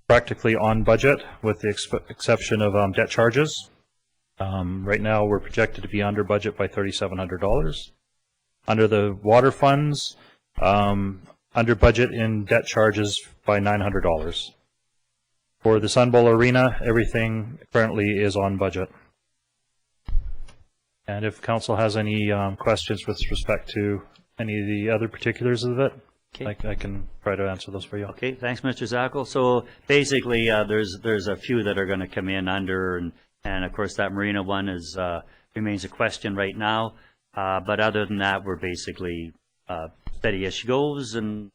practically on budget with the exception of debt charges. Right now we're projected to be under budget by $3,700. Under the water funds, under budget in debt charges by $900. For the Sun Bowl Arena, everything currently is on budget. And if council has any questions with respect to any of the other particulars of it, okay, I can try to answer those for you. Okay, thanks, Mr. Zackel. So basically, there's a few that are going to come in under, and of course that marina one is remains a question right now. But other than that, we're basically steady as she goes and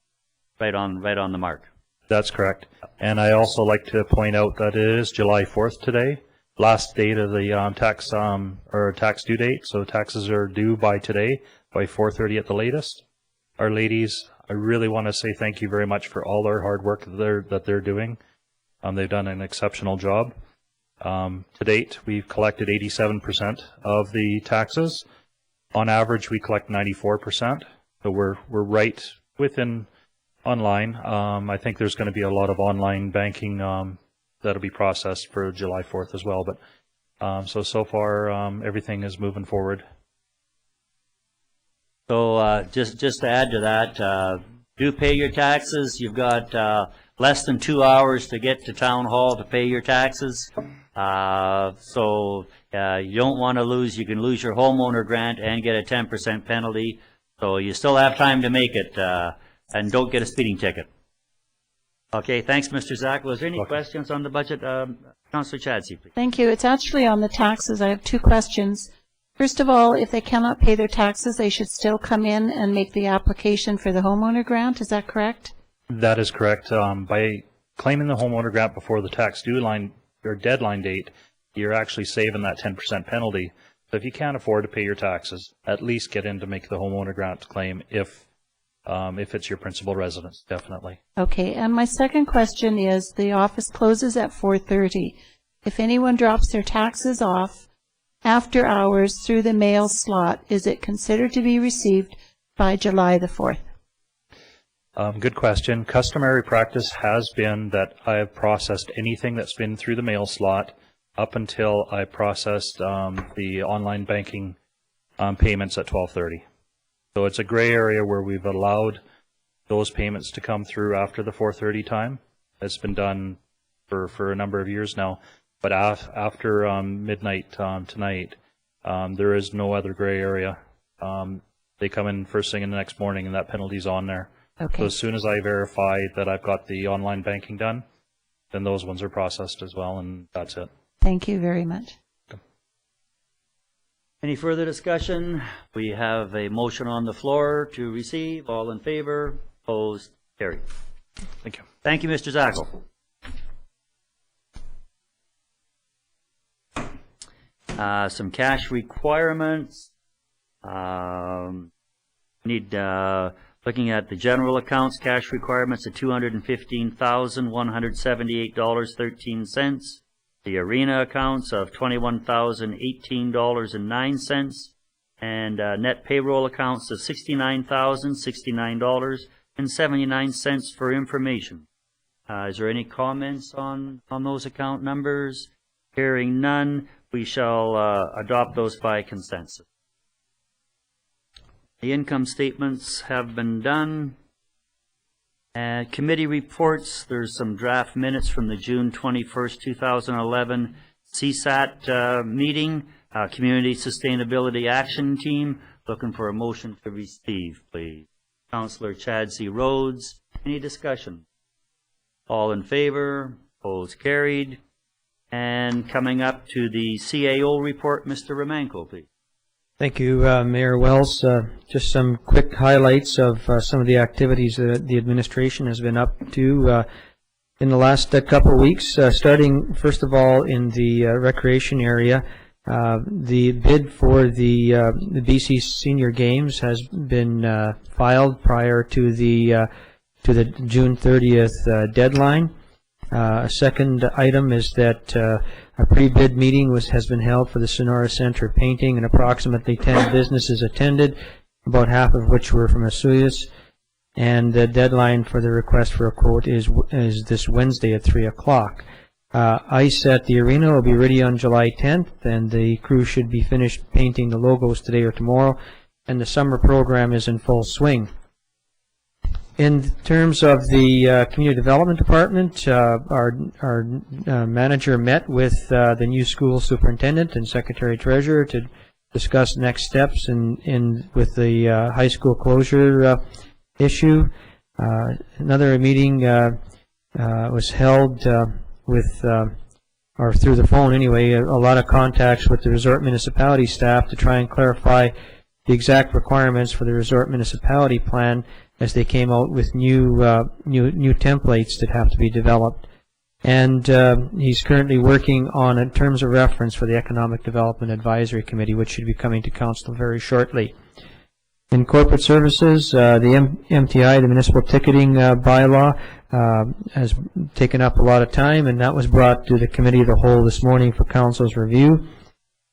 right on the mark. That's correct. And I also like to point out that it is July 4th today, last date of the tax due date. So taxes are due by today, by 4:30 at the latest. Our ladies, I really want to say thank you very much for all their hard work that they're doing. They've done an exceptional job. To date, we've collected 87% of the taxes. On average, we collect 94%. So we're right within online. I think there's going to be a lot of online banking that'll be processed for July 4th as well. But so far, everything is moving forward. So just to add to that, do pay your taxes. You've got less than 2 hours to get to town hall to pay your taxes. So you don't want to lose. You can lose your homeowner grant and get a 10% penalty. So you still have time to make it, and don't get a speeding ticket. Okay, thanks, Mr. Zackel. Is there any questions on the budget? Councillor Chadsey, please. Thank you. It's actually on the taxes. I have two questions. First of all, if they cannot pay their taxes, they should still come in and make the application for the homeowner grant. Is that correct? That is correct. By claiming the homeowner grant before the tax due line or deadline date, you're actually saving that 10% penalty. So if you can't afford to pay your taxes, at least get in to make the homeowner grant claim if it's your principal residence, definitely. Okay, and my second question is, the office closes at 4:30. If anyone drops their taxes off after hours through the mail slot, is it considered to be received by July the 4th? Good question. Customary practice has been that I have processed anything that's been through the mail slot up until I processed the online banking payments at 12:30. So it's a gray area where we've allowed those payments to come through after the 4:30 time. It's been done for a number of years now. But after midnight tonight, there is no other gray area. They come in first thing in the next morning, and that penalty's on there. Okay. So as soon as I verify that I've got the online banking done, then those ones are processed as well, and that's it. Thank you very much. Any further discussion? We have a motion on the floor to receive. All in favor? Opposed? Carried. Thank you. Thank you, Mr. Zackel. Some cash requirements. Looking at the general accounts, cash requirements of $215,178.13. The arena accounts of $21,018.09, and net payroll accounts of $69,069.79 for information. Is there any comments on those account numbers? Hearing none, we shall adopt those by consensus. The income statements have been done. Committee reports, there's some draft minutes from the June 21st, 2011 CSAT meeting, Community Sustainability Action Team. Looking for a motion to receive, please. Councillor Chadsey Rhodes. Any discussion? All in favor? Opposed? Carried. And coming up to the CAO report, Mr. Romanko, please. Thank you, Mayor Wells. Just some quick highlights of some of the activities that the administration has been up to in the last couple of weeks. Starting, first of all, in the recreation area, the bid for the BC Senior Games has been filed prior to the June 30th deadline. A second item is that a pre-bid meeting has been held for the Sonora Center painting, and approximately 10 businesses attended, about half of which were from Osoyoos. and the deadline for the request for a quote is this Wednesday at 3 o'clock. Ice at the arena will be ready on July 10th, and the crew should be finished painting the logos today or tomorrow, and the summer program is in full swing. In terms of the Community Development Department, our manager met with the new school superintendent and secretary-treasurer to discuss next steps with the high school closure issue. Another meeting was held or through the phone anyway, a lot of contacts with the resort municipality staff to try and clarify the exact requirements for the resort municipality plan as they came out with new templates that have to be developed. And he's currently working on terms of reference for the Economic Development Advisory Committee, which should be coming to council very shortly. In corporate services, the MTI, the municipal ticketing bylaw, has taken up a lot of time, and that was brought to the committee of the whole this morning for council's review.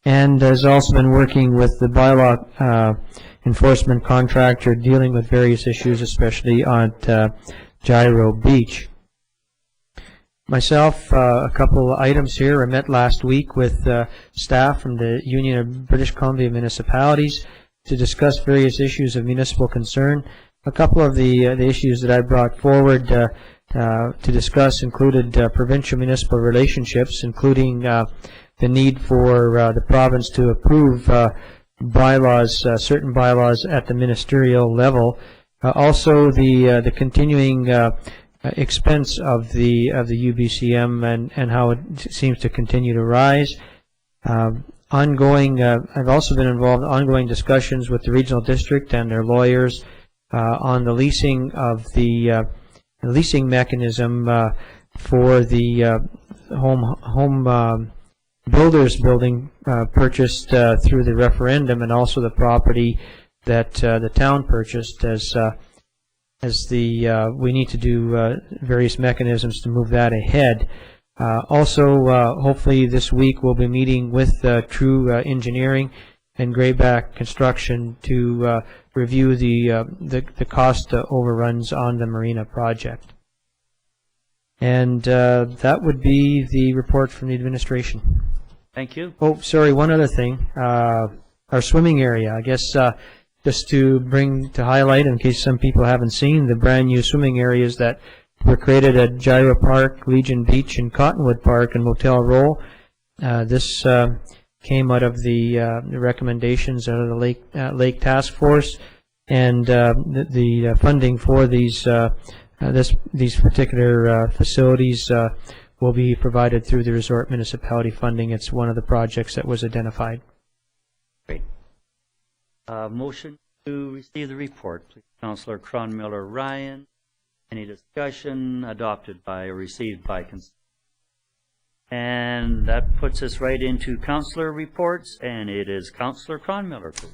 And has also been working with the bylaw enforcement contractor dealing with various issues, especially on Gyro Beach. Myself, a couple of items here. I met last week with staff from the Union of British Columbia Municipalities to discuss various issues of municipal concern. A couple of the issues that I brought forward to discuss included provincial municipal relationships, including the need for the province to approve bylaws, certain bylaws at the ministerial level. Also, the continuing expense of the UBCM and how it seems to continue to rise. Ongoing, I've also been involved in ongoing discussions with the regional district and their lawyers on the leasing of the leasing mechanism for the home builders building purchased through the referendum, and also the property that the town purchased we need to do various mechanisms to move that ahead. Also, hopefully this week we'll be meeting with True Engineering and Grayback Construction to review the cost overruns on the marina project. And that would be the report from the administration. Thank you. Oh, sorry, one other thing. Our swimming area, I guess, just to highlight, in case some people haven't seen, the brand new swimming areas that were created at Gyro Park, Legion Beach, and Cottonwood Park and Motel Row. This came out of the recommendations out of the Lake Task Force, and the funding for these particular facilities will be provided through the resort municipality funding. It's one of the projects that was identified. Great. Motion to receive the report, please. Councillor Cronmiller-Ryan. Any discussion? Adopted by or received by consent. And that puts us right into councillor reports, and it is Councillor Cronmiller, please.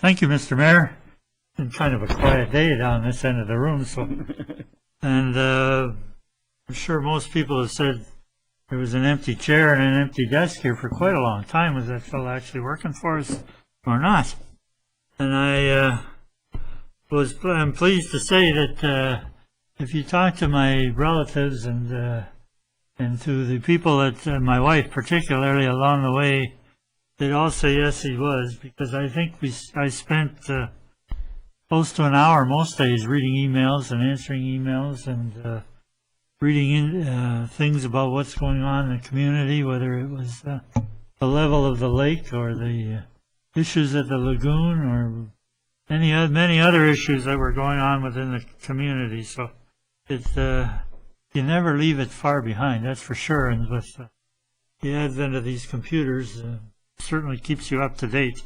Thank you, Mr. Mayor. It's been kind of a quiet day down this end of the room, so and I'm sure most people have said there was an empty chair and an empty desk here for quite a long time. Was that fellow actually working for us or not? And I'm pleased to say that if you talk to my relatives and to the people that my wife particularly along the way, they'd all say yes, he was, because I think I spent close to an hour most days reading emails and answering emails and reading things about what's going on in the community, whether it was the level of the lake or the issues at the lagoon or many other issues that were going on within the community. So it's you never leave it far behind, that's for sure. And with the advent of these computers, certainly keeps you up to date.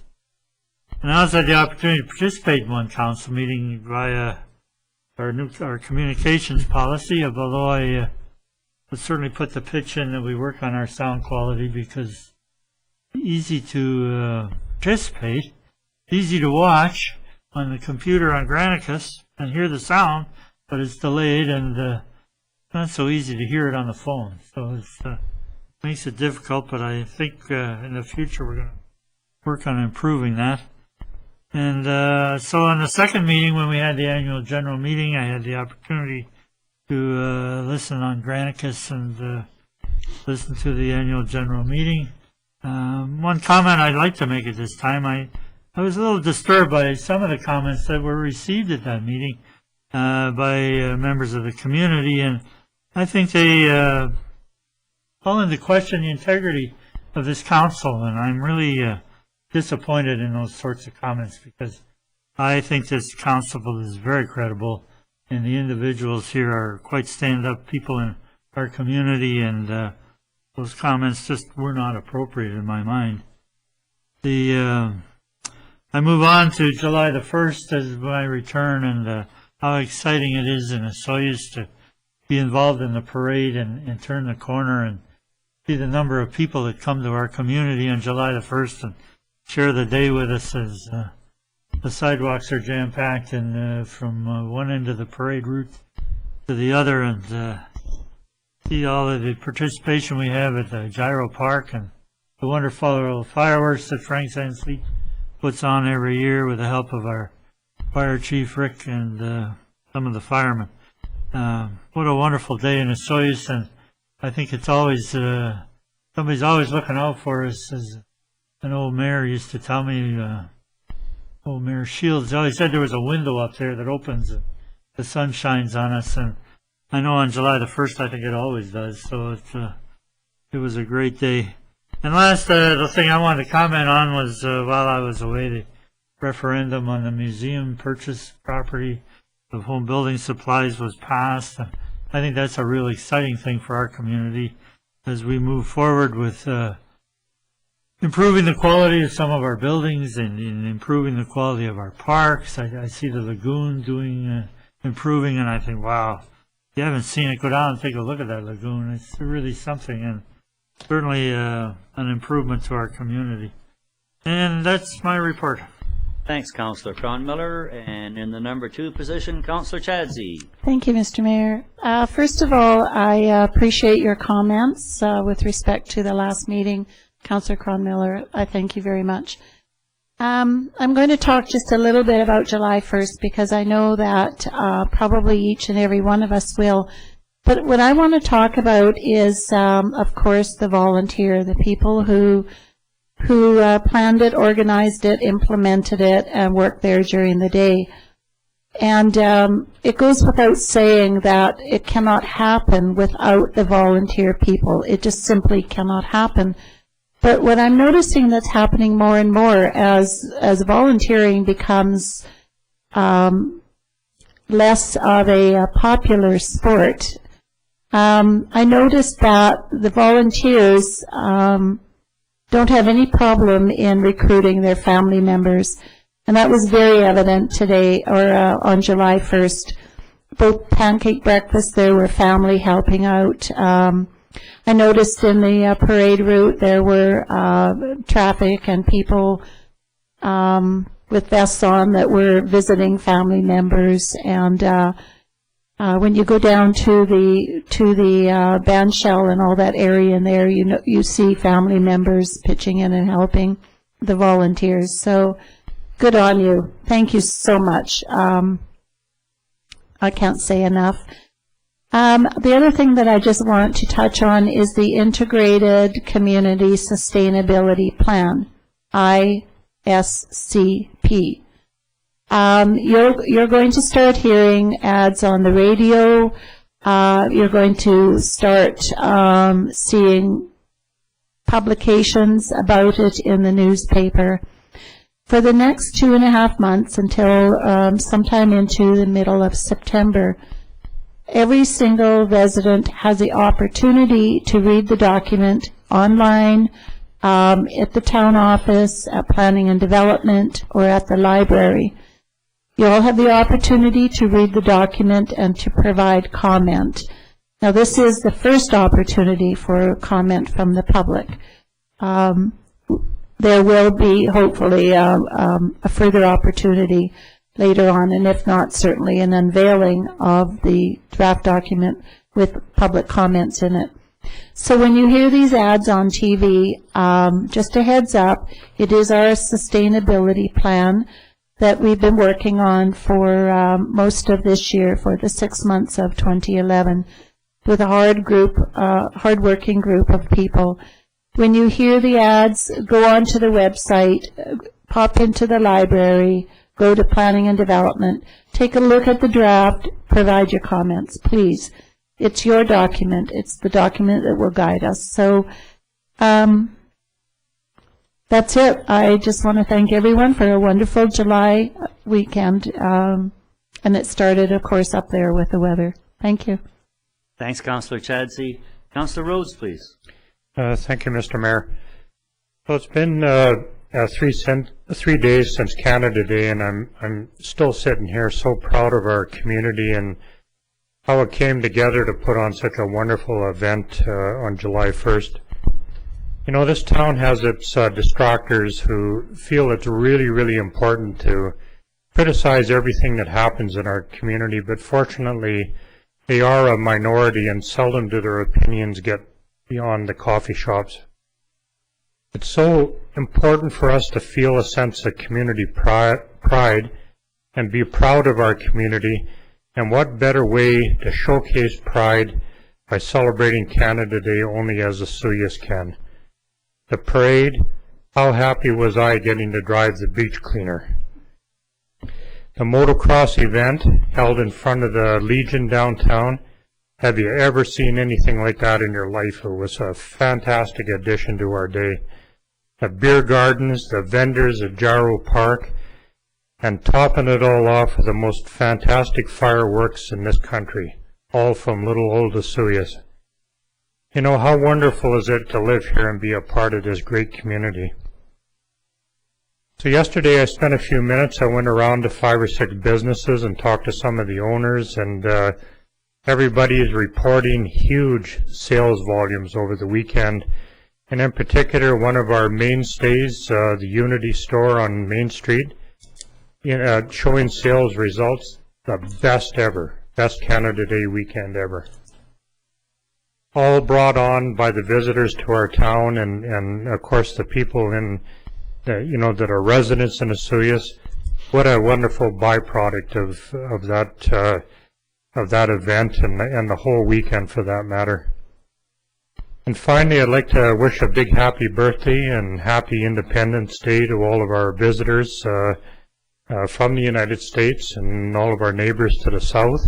And I also had the opportunity to participate in one council meeting via our communications policy, although I would certainly put the pitch in that we work on our sound quality, because it's easy to participate, easy to watch on the computer on Granicus and hear the sound, but it's delayed and not so easy to hear it on the phone. So it makes it difficult, but I think in the future we're going to work on improving that. And so on the second meeting, when we had the annual general meeting, I had the opportunity to listen on Granicus and listen to the annual general meeting. One comment I'd like to make at this time, I was a little disturbed by some of the comments that were received at that meeting by members of the community, and I think they call into question the integrity of this council, and I'm really disappointed in those sorts of comments because I think this council is very credible, and the individuals here are quite stand-up people in our community, and those comments just were not appropriate in my mind. I move on to July the 1st as my return, and how exciting it is in Osoyoos to be involved in the parade and turn the corner and see the number of people that come to our community on July the 1st and share the day with us as the sidewalks are jam-packed and from one end of the parade route to the other, and see all of the participation we have at the Gyro Park and the wonderful fireworks that Frank Sansley puts on every year with the help of our fire chief Rick and some of the firemen. What a wonderful day in Osoyoos, and I think it's always somebody's always looking out for us. As an old mayor used to tell me, old Mayor Shields always said there was a window up there that opens and the sun shines on us, and I know on July the 1st I think it always does, so it was a great day. And last, the thing I wanted to comment on was while I was away, the referendum on the museum purchase property of home building supplies was passed. I think that's a real exciting thing for our community as we move forward with improving the quality of some of our buildings and improving the quality of our parks. I see the lagoon doing improving, and I think, wow, if you haven't seen it, go down and take a look at that lagoon. It's really something, and certainly an improvement to our community. And that's my report. Thanks, Councillor Cronmiller. And in the number 2 position, Councillor Chadsey. Thank you, Mr. Mayor. First of all, I appreciate your comments with respect to the last meeting. Councillor Cronmiller, I thank you very much. I'm going to talk just a little bit about July 1st because I know that probably each and every one of us will. But what I want to talk about is, of course, the volunteer, the people who planned it, organized it, implemented it, and worked there during the day. And it goes without saying that it cannot happen without the volunteer people. It just simply cannot happen. But what I'm noticing that's happening more and more as volunteering becomes less of a popular sport, I noticed that the volunteers don't have any problem in recruiting their family members. And that was very evident today, or on July 1st. Both pancake breakfast, there were family helping out. I noticed in the parade route there were traffic and people with vests on that were visiting family members. And when you go down to the band shell and all that area in there, you see family members pitching in and helping the volunteers. So good on you. Thank you so much. I can't say enough. The other thing that I just want to touch on is the Integrated Community Sustainability Plan, ISCP. You're going to start hearing ads on the radio. You're going to start seeing publications about it in the newspaper. For the next 2.5 months until sometime into the middle of September, every single resident has the opportunity to read the document online, at the town office, at Planning and Development, or at the library. You all have the opportunity to read the document and to provide comment. Now, this is the first opportunity for comment from the public. There will be, hopefully, a further opportunity later on, and if not, certainly an unveiling of the draft document with public comments in it. So when you hear these ads on TV, just a heads up, it is our sustainability plan. that we've been working on for most of this year, for the 6 months of 2011, with a hard-working group of people. When you hear the ads, go onto the website, pop into the library, go to Planning and Development, take a look at the draft, provide your comments, please. It's your document. It's the document that will guide us. So that's it. I just want to thank everyone for a wonderful July weekend. And it started, of course, up there with the weather. Thank you. Thanks, Councillor Chadsey. Councillor Rhodes, please. Thank you, Mr. Mayor. Well, it's been 3 days since Canada Day, and I'm still sitting here so proud of our community and how it came together to put on such a wonderful event on July 1st. You know, this town has its distractors who feel it's really, really important to criticize everything that happens in our community, but fortunately they are a minority and seldom do their opinions get beyond the coffee shops. It's so important for us to feel a sense of community pride and be proud of our community, and what better way to showcase pride by celebrating Canada Day only as Osoyoos can. The parade, how happy was I getting to drive the beach cleaner. The motocross event held in front of the Legion downtown. Have you ever seen anything like that in your life? It was a fantastic addition to our day. The beer gardens, the vendors at Gyro Park, and topping it all off with the most fantastic fireworks in this country, all from little old Osoyoos. You know, how wonderful is it to live here and be a part of this great community? So yesterday I spent a few minutes. I went around to 5 or 6 businesses and talked to some of the owners, and everybody is reporting huge sales volumes over the weekend. And in particular, one of our mainstays, the Unity store on Main Street, showing sales results the best ever, best Canada Day weekend ever. All brought on by the visitors to our town, and of course the people in, that are residents in Osoyoos. What a wonderful byproduct of that event and the whole weekend for that matter. And finally, I'd like to wish a big happy birthday and happy Independence Day to all of our visitors from the United States and all of our neighbors to the south.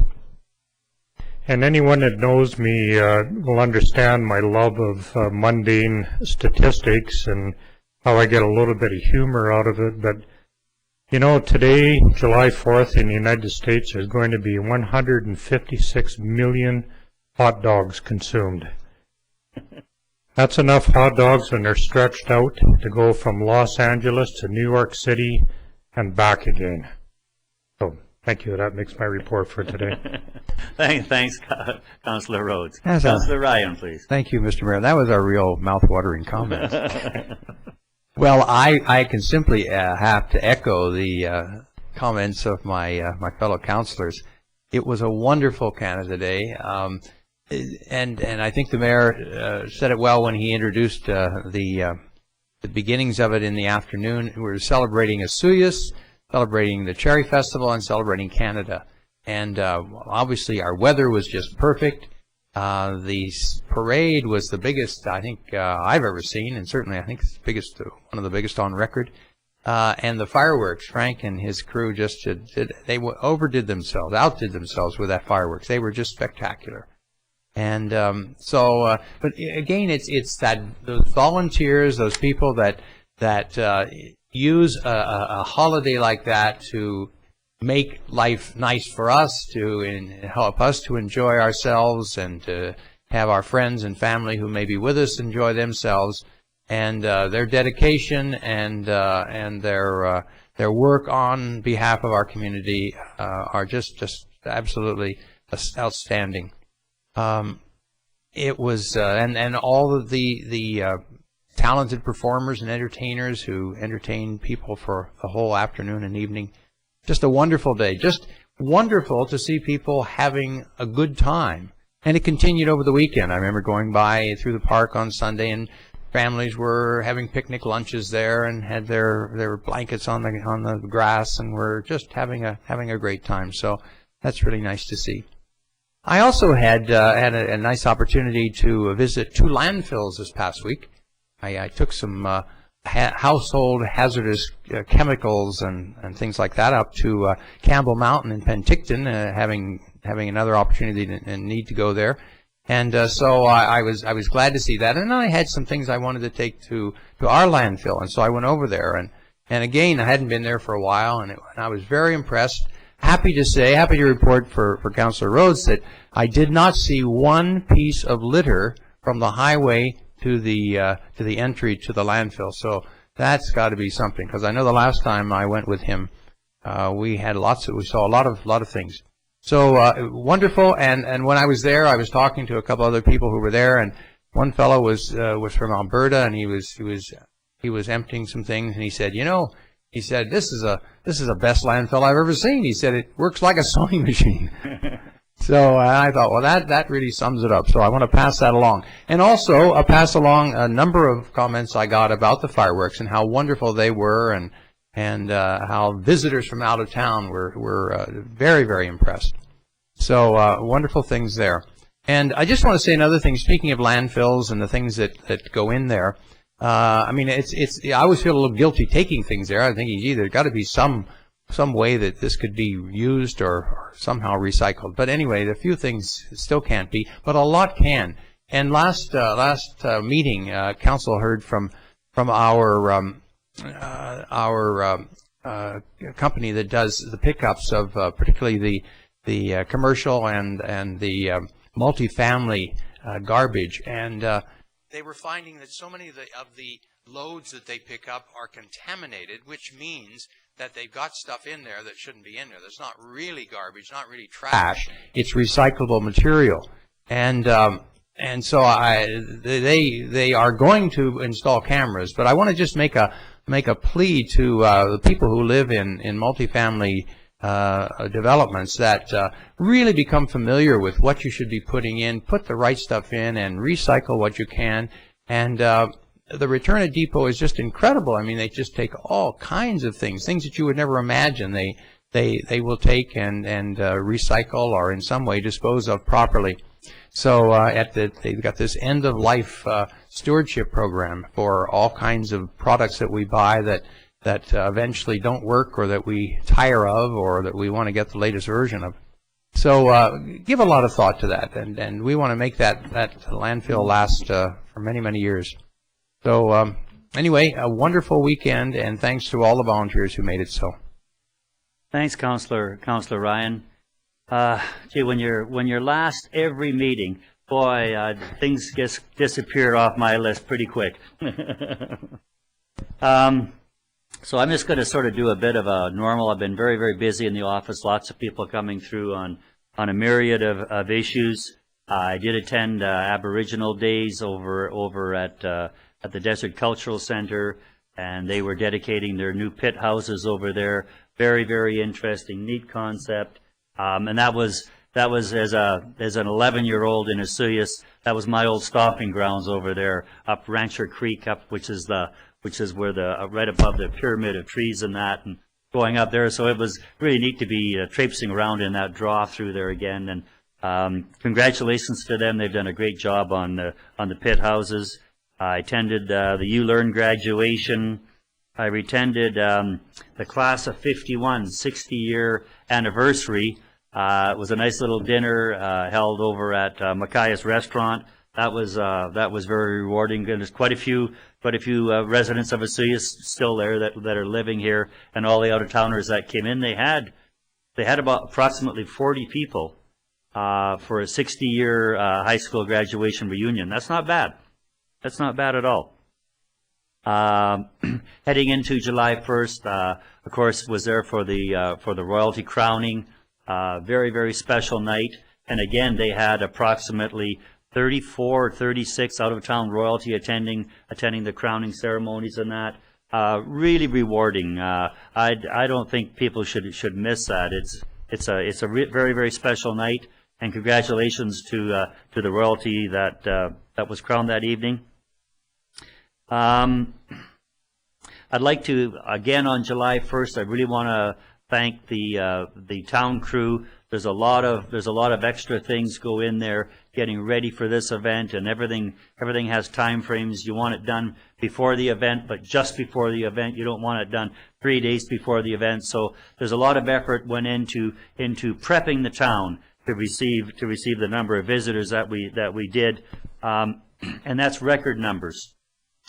And anyone that knows me will understand my love of mundane statistics and how I get a little bit of humor out of it. But, you know, today, July 4th, in the United States, there's going to be 156 million hot dogs consumed. That's enough hot dogs when they're stretched out to go from Los Angeles to New York City and back again. So, thank you. That makes my report for today. Thanks, Councillor Rhodes. Councillor Ryan, please. Thank you, Mr. Mayor. That was a real mouth-watering comment. Well, I can simply have to echo the comments of my fellow councillors. It was a wonderful Canada Day, and I think the mayor said it well when he introduced the beginnings of it in the afternoon. We were celebrating Osoyoos, celebrating the Cherry Festival, and celebrating Canada. And obviously our weather was just perfect. The parade was the biggest I think I've ever seen, and certainly I think it's the biggest, one of the biggest on record. And the fireworks, Frank and his crew just outdid themselves with that fireworks. They were just spectacular. And but again, it's that those volunteers, those people that use a holiday like that to make life nice for us, to help us to enjoy ourselves, and to have our friends and family who may be with us enjoy themselves, and their dedication and their work on behalf of our community are just absolutely outstanding. It was and all of the talented performers and entertainers who entertained people for the whole afternoon and evening. Just a wonderful day. Just wonderful to see people having a good time. And it continued over the weekend. I remember going by through the park on Sunday and families were having picnic lunches there and had their blankets on the grass and were just having a great time. So that's really nice to see. I also had a nice opportunity to visit 2 landfills this past week. I took some household hazardous chemicals and things like that up to Campbell Mountain in Penticton, having another opportunity and need to go there. And so I was glad to see that. And I had some things I wanted to take to our landfill, and so I went over there. And again, I hadn't been there for a while, and I was very impressed. Happy to report for Councillor Rhodes that I did not see one piece of litter from the highway to the entry to the landfill. So that's got to be something, because I know the last time I went with him, we saw a lot of things. So wonderful. And when I was there, I was talking to a couple other people who were there, and one fellow was from Alberta, and he was emptying some things, and he said, this is the best landfill I've ever seen. He said it works like a sewing machine. So I thought, well, that really sums it up. So I want to pass that along. And also pass along a number of comments I got about the fireworks and how wonderful they were, and how visitors from out of town were very, very impressed. So wonderful things there. And I just want to say another thing, speaking of landfills and the things that go in there. I mean, I always feel a little guilty taking things there. I think either got to be some way that this could be used or somehow recycled. But anyway, a few things still can't be, but a lot can. And last meeting, council heard from our company that does the pickups of particularly the commercial and the multifamily garbage, and they were finding that so many of the loads that they pick up are contaminated, which means that they've got stuff in there that shouldn't be in there. That's not really garbage, not really trash. It's recyclable material, and so they are going to install cameras. But I want to just make a plea to the people who live in multifamily developments that really become familiar with what you should be putting in, put the right stuff in, and recycle what you can. And the return at depot is just incredible. I mean, they just take all kinds of things that you would never imagine. They will take and recycle or in some way dispose of properly. So they've got this end of life stewardship program for all kinds of products that we buy that eventually don't work, or that we tire of, or that we want to get the latest version of. So give a lot of thought to that, and we want to make that landfill last for many, many years. So anyway, a wonderful weekend, and thanks to all the volunteers who made it so. Thanks, Councillor Ryan. Gee, when you're last every meeting, boy, things disappear off my list pretty quick. So I'm just going to sort of do a bit of a normal. I've been very, very busy in the office. Lots of people coming through on a myriad of issues. I did attend Aboriginal Days over at the Desert Cultural Center, and they were dedicating their new pit houses over there. Very, very interesting, neat concept. And that was as an 11-year-old in Osoyoos. That was my old stomping grounds over there, up Rancher Creek, which is where right above the pyramid of trees and that, and going up there. So it was really neat to be traipsing around in that draw through there again. And congratulations to them. They've done a great job on the pit houses. I attended the ULearn graduation. I attended the class of 51 60-year anniversary. It was a nice little dinner held over at Macias Restaurant. That was very rewarding. And there's quite a few residents of Osoyoos still there that are living here, and all the out-of-towners that came in. They had about approximately 40 people for a 60-year high school graduation reunion. That's not bad. That's not bad at all. Heading into July 1st, of course, was there for the royalty crowning. Very, very special night. And again, they had approximately 34 or 36 out-of-town royalty attending the crowning ceremonies and that. Really rewarding. I don't think people should miss that. It's a very, very special night. And congratulations to the royalty that was crowned that evening. I'd like to, again, on July 1st, I really want to thank the town crew. There's a lot of extra things go in there getting ready for this event, and everything has time frames. You want it done before the event, but just before the event. You don't want it done 3 days before the event. So there's a lot of effort went into prepping the town to receive the number of visitors that we did, and that's record numbers.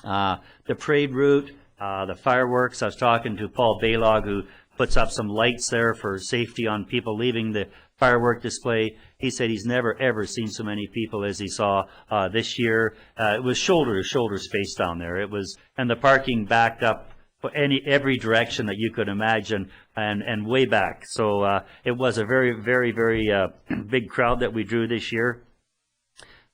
The parade route, the fireworks. I was talking to Paul Bylaw, who puts up some lights there for safety on people leaving the firework display. He said he's never ever seen so many people as he saw this year. It was shoulder to shoulder space down there. It was, and the parking backed up every direction that you could imagine, and way back. So it was a very, very, very big crowd that we drew this year.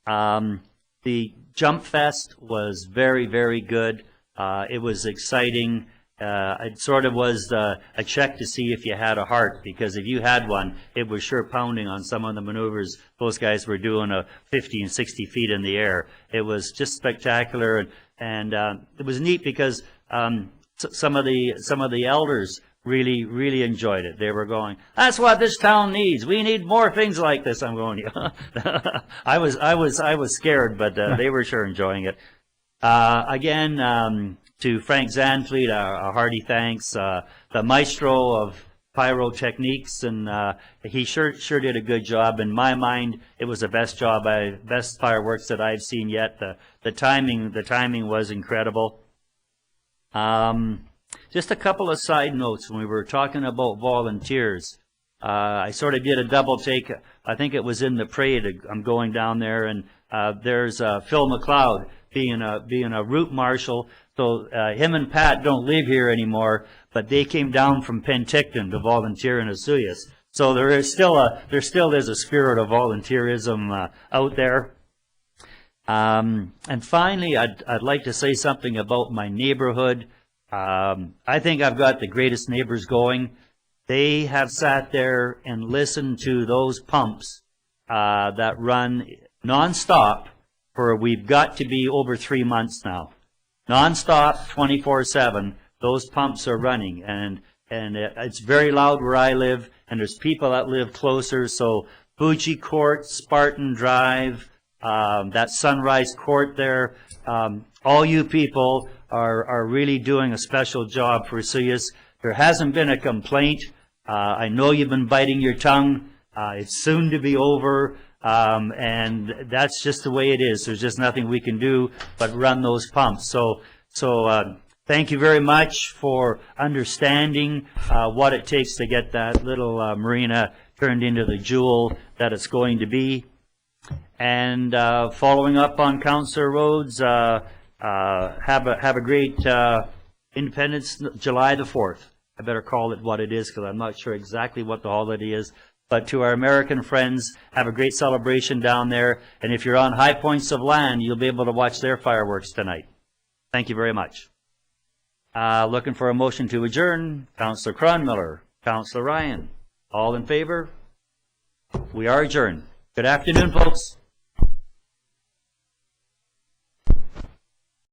The Jump Fest was very, very good. It was exciting. It sort of was a check to see if you had a heart, because if you had one, it was sure pounding on some of the maneuvers those guys were doing 50 and 60 feet in the air. It was just spectacular, and it was neat because some of the elders really, really enjoyed it. They were going, "That's what this town needs. We need more things like this." I'm going, yeah. I was scared, but they were sure enjoying it. Again, to Frank Zanfleet, a hearty thanks. The maestro of pyrotechniques, and he sure did a good job. In my mind, it was the best fireworks that I've seen yet. The timing was incredible. Just a couple of side notes when we were talking about volunteers. I sort of did a double take. I think it was in the parade. I'm going down there, and there's Phil McLeod being a route marshal. So him and Pat don't live here anymore, but they came down from Penticton to volunteer in Osoyoos. So there still is a spirit of volunteerism out there. And finally, I'd like to say something about my neighborhood. I think I've got the greatest neighbors going. They have sat there and listened to those pumps that run nonstop for, we've got to be over 3 months now. Nonstop, 24/7, those pumps are running, and it's very loud where I live, and there's people that live closer. So Fuji Court, Spartan Drive, that Sunrise Court there, all you people are really doing a special job for Osoyoos. There hasn't been a complaint. I know you've been biting your tongue. It's soon to be over. And that's just the way it is. There's just nothing we can do but run those pumps. So thank you very much for understanding what it takes to get that little marina turned into the jewel that it's going to be. And following up on Councillor Rhodes, have a great Independence, July the 4th. I better call it what it is, because I'm not sure exactly what the holiday is. But to our American friends, have a great celebration down there. And if you're on high points of land, you'll be able to watch their fireworks tonight. Thank you very much. Looking for a motion to adjourn. Councillor Cronmiller, Councillor Ryan. All in favor? We are adjourned. Good afternoon, folks.